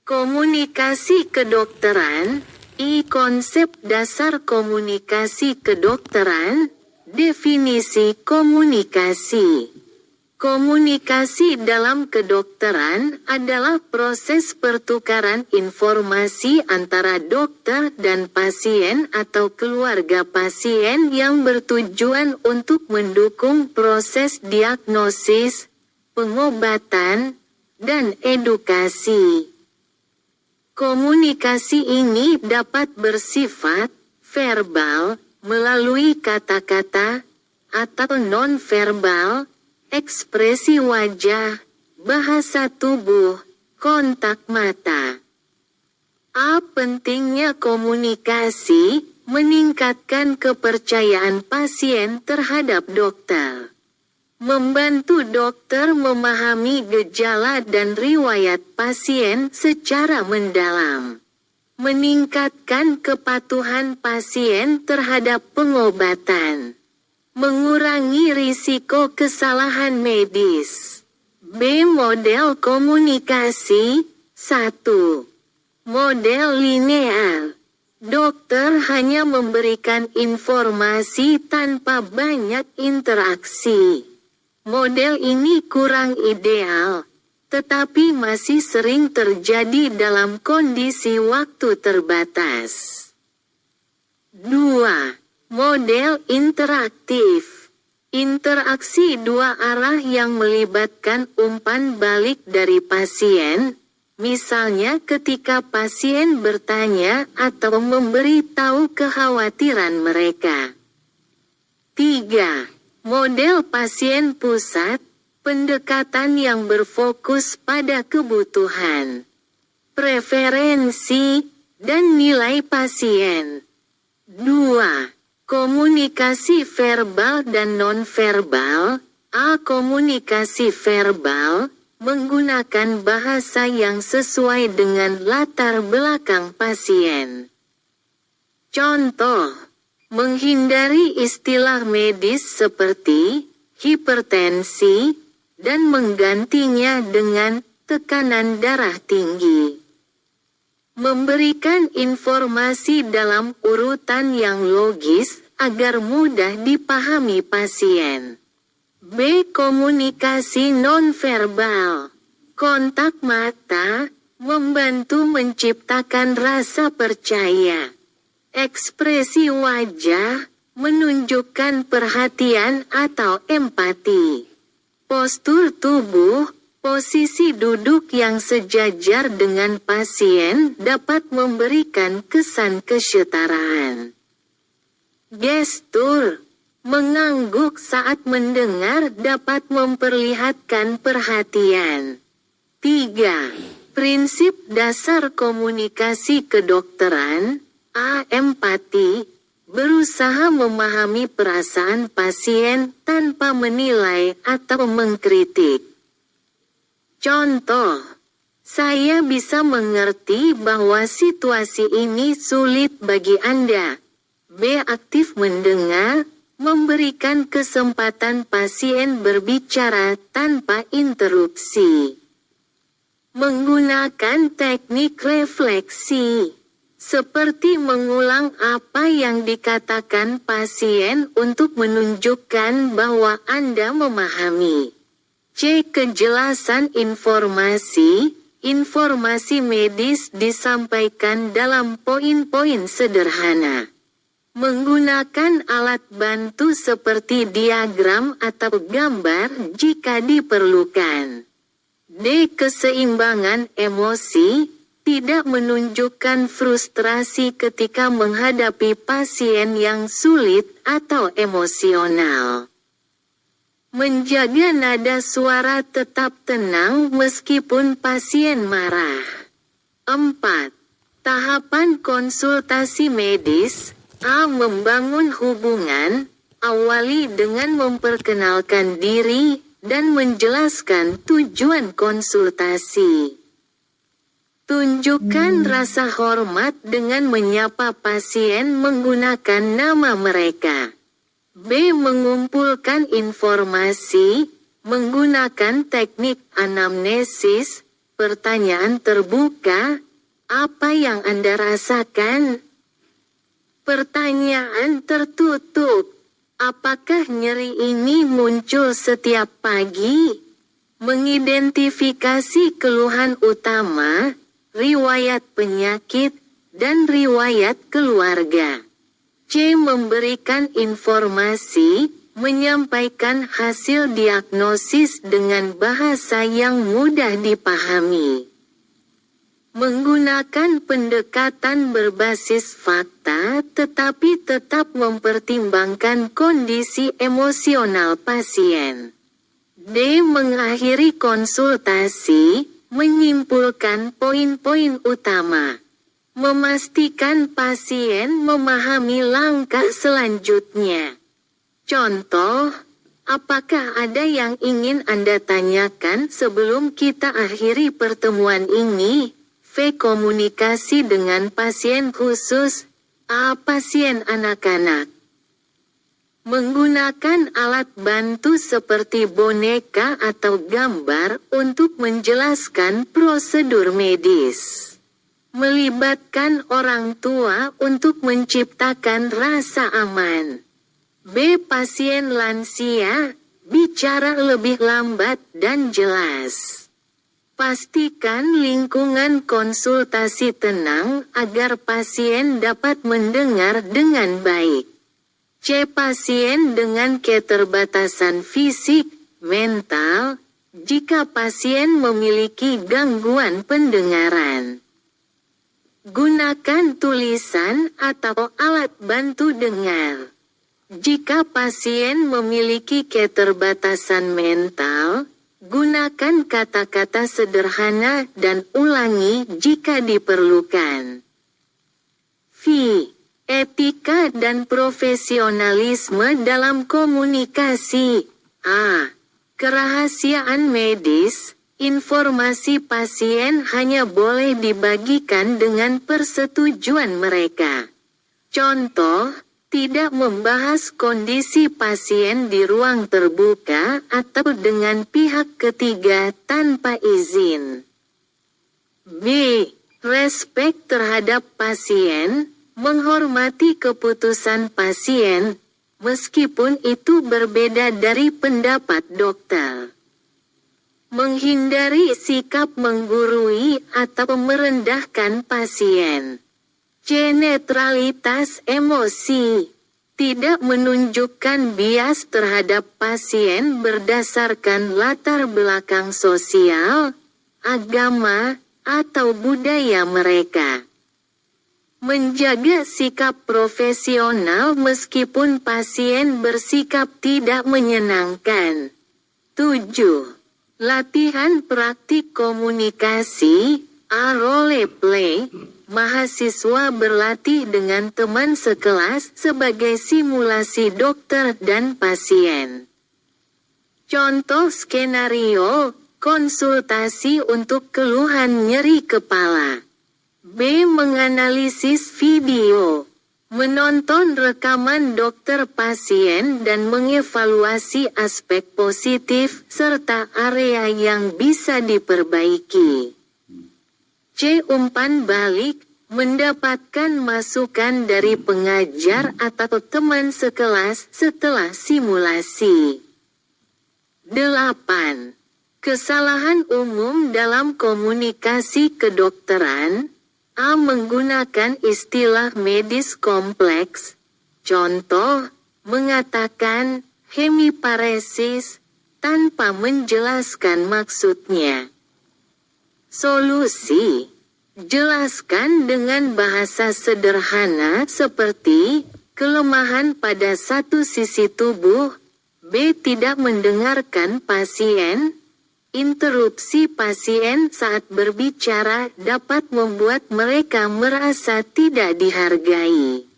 Komunikasi kedokteran. Konsep dasar komunikasi kedokteran. Definisi komunikasi. Komunikasi dalam kedokteran adalah proses pertukaran informasi antara dokter dan pasien atau keluarga pasien yang bertujuan untuk mendukung proses diagnosis, pengobatan, dan edukasi. Komunikasi ini dapat bersifat verbal, melalui kata-kata, atau non-verbal, ekspresi wajah, bahasa tubuh, kontak mata. Pentingnya komunikasi, meningkatkan kepercayaan pasien terhadap dokter. Membantu dokter memahami gejala dan riwayat pasien secara mendalam. Meningkatkan kepatuhan pasien terhadap pengobatan. Mengurangi risiko kesalahan medis. B. Model komunikasi. 1. Model linear. Dokter hanya memberikan informasi tanpa banyak interaksi. Model ini kurang ideal, tetapi masih sering terjadi dalam kondisi waktu terbatas. 2. Model interaktif. Interaksi dua arah yang melibatkan umpan balik dari pasien, misalnya ketika pasien bertanya atau memberitahu kekhawatiran mereka. 3. Model pasien pusat, pendekatan yang berfokus pada kebutuhan, preferensi, dan nilai pasien. 2. Komunikasi verbal dan non-verbal. Komunikasi verbal, menggunakan bahasa yang sesuai dengan latar belakang pasien. Contoh, menghindari istilah medis seperti hipertensi dan menggantinya dengan tekanan darah tinggi. Memberikan informasi dalam urutan yang logis agar mudah dipahami pasien. B. Komunikasi nonverbal. Kontak mata, membantu menciptakan rasa percaya. Ekspresi wajah, menunjukkan perhatian atau empati. Postur tubuh, posisi duduk yang sejajar dengan pasien dapat memberikan kesan kesetaraan. Gestur, mengangguk saat mendengar dapat memperlihatkan perhatian. 3. Prinsip dasar komunikasi kedokteran. Empati, berusaha memahami perasaan pasien tanpa menilai atau mengkritik. Contoh, saya bisa mengerti bahwa situasi ini sulit bagi Anda. B. Aktif mendengar, memberikan kesempatan pasien berbicara tanpa interupsi. Menggunakan teknik refleksi, seperti mengulang apa yang dikatakan pasien untuk menunjukkan bahwa Anda memahami. C. Kejelasan informasi. Informasi medis disampaikan dalam poin-poin sederhana. Menggunakan alat bantu seperti diagram atau gambar jika diperlukan. D. Keseimbangan emosi, tidak menunjukkan frustrasi ketika menghadapi pasien yang sulit atau emosional. Menjaga nada suara tetap tenang meskipun pasien marah. 4. Tahapan konsultasi medis. Membangun hubungan, awali dengan memperkenalkan diri, dan menjelaskan tujuan konsultasi. Tunjukkan rasa hormat dengan menyapa pasien menggunakan nama mereka. B. Mengumpulkan informasi, menggunakan teknik anamnesis, pertanyaan terbuka, apa yang Anda rasakan? Pertanyaan tertutup, apakah nyeri ini muncul setiap pagi? Mengidentifikasi keluhan utama, riwayat penyakit, dan riwayat keluarga. C. Memberikan informasi, menyampaikan hasil diagnosis dengan bahasa yang mudah dipahami. Menggunakan pendekatan berbasis fakta tetapi tetap mempertimbangkan kondisi emosional pasien. D. Mengakhiri konsultasi, menyimpulkan poin-poin utama. Memastikan pasien memahami langkah selanjutnya. Contoh, apakah ada yang ingin Anda tanyakan sebelum kita akhiri pertemuan ini? V. Komunikasi dengan pasien khusus. A. Pasien anak-anak. Menggunakan alat bantu seperti boneka atau gambar untuk menjelaskan prosedur medis. Melibatkan orang tua untuk menciptakan rasa aman. B. Pasien lansia, bicara lebih lambat dan jelas. Pastikan lingkungan konsultasi tenang agar pasien dapat mendengar dengan baik. C. Pasien dengan keterbatasan fisik, mental, jika pasien memiliki gangguan pendengaran. Gunakan tulisan atau alat bantu dengar. Jika pasien memiliki keterbatasan mental, gunakan kata-kata sederhana dan ulangi jika diperlukan. V. Etika dan profesionalisme dalam komunikasi. A. Kerahasiaan medis. Informasi pasien hanya boleh dibagikan dengan persetujuan mereka. Contoh, tidak membahas kondisi pasien di ruang terbuka atau dengan pihak ketiga tanpa izin. B. Respek terhadap pasien, menghormati keputusan pasien, meskipun itu berbeda dari pendapat dokter. Menghindari sikap menggurui atau merendahkan pasien. C. Netralitas emosi. Tidak menunjukkan bias terhadap pasien berdasarkan latar belakang sosial, agama, atau budaya mereka. Menjaga sikap profesional meskipun pasien bersikap tidak menyenangkan. 7. Latihan praktik komunikasi, A. Role play. Mahasiswa berlatih dengan teman sekelas sebagai simulasi dokter dan pasien. Contoh skenario, konsultasi untuk keluhan nyeri kepala. B. Menganalisis video. Menonton rekaman dokter pasien dan mengevaluasi aspek positif serta area yang bisa diperbaiki. C. Umpan balik, mendapatkan masukan dari pengajar atau teman sekelas setelah simulasi. 8. Kesalahan umum dalam komunikasi kedokteran. A. Menggunakan istilah medis kompleks. Contoh, mengatakan hemiparesis tanpa menjelaskan maksudnya. Solusi. Jelaskan dengan bahasa sederhana seperti kelemahan pada satu sisi tubuh. B. Tidak mendengarkan pasien. Interupsi pasien saat berbicara dapat membuat mereka merasa tidak dihargai.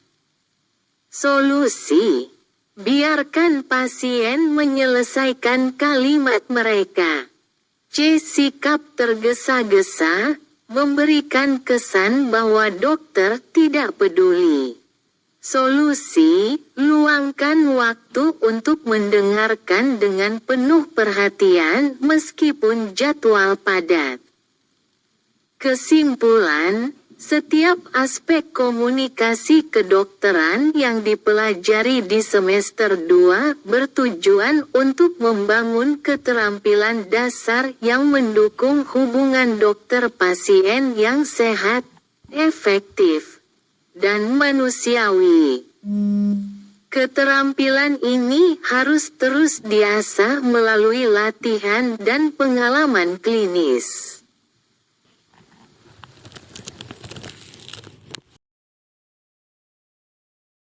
Solusi. Biarkan pasien menyelesaikan kalimat mereka. C. Sikap tergesa-gesa, memberikan kesan bahwa dokter tidak peduli. Solusi, luangkan waktu untuk mendengarkan dengan penuh perhatian meskipun jadwal padat. Kesimpulan, setiap aspek komunikasi kedokteran yang dipelajari di semester 2 bertujuan untuk membangun keterampilan dasar yang mendukung hubungan dokter-pasien yang sehat, efektif, dan manusiawi. Keterampilan ini harus terus diasah melalui latihan dan pengalaman klinis.